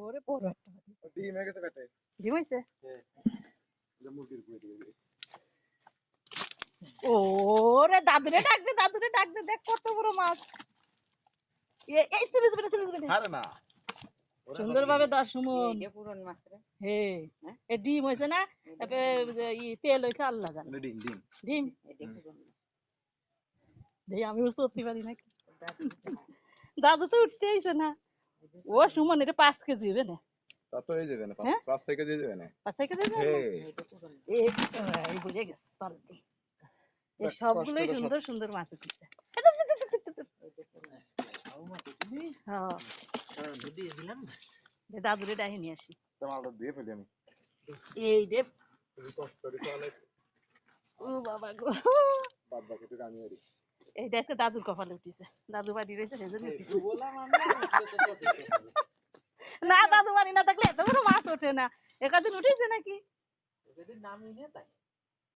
ওরে বড় একটা ডিম হয়ে গেছে পেটে। ডিম হইছে হ্যাঁ এটা মুরগির গুঁড়ো দিয়ে ওরে দাদুরে ডাক দে দেখ কত বড় মাছ এই সুবি আরে না সুন্দরভাবে 10 সুমন এই পুরন মাছ রে হে এ ডিম হইছে না তেল হইছে আল্লাহ জানে ডিম ডিম ডিম এই পুরন দেই আমি সত্যি পারি নাকি দাদু তো উঠতেইছে না ও সুমন এটা 5 কেজি হবে না তা তো এই যাবে না হ্যাঁ? 5 থেকে দিয়ে যাবে না 5 কেজি হে এই বুঝে গেছে পারতি এই সবগুলোই সুন্দর সুন্দর মাছ উঠছে হ্যাঁ দাদুরে ডাহি নিয়ে আসি টমাটো দিয়ে ফেলি আমি এই রে কষ্ট করে চলে ও বাবা গো বাদ বাকি তো আমি এরি এই দেখো দাদুর কপালে উঠিছে দাদু বাড়ি রয়েছে সেজন্য না দাদু বাড়ি না থাকলে এত বড় মাছ ওঠে না একাদিন উঠেছে নাকি যদি নামই না তাই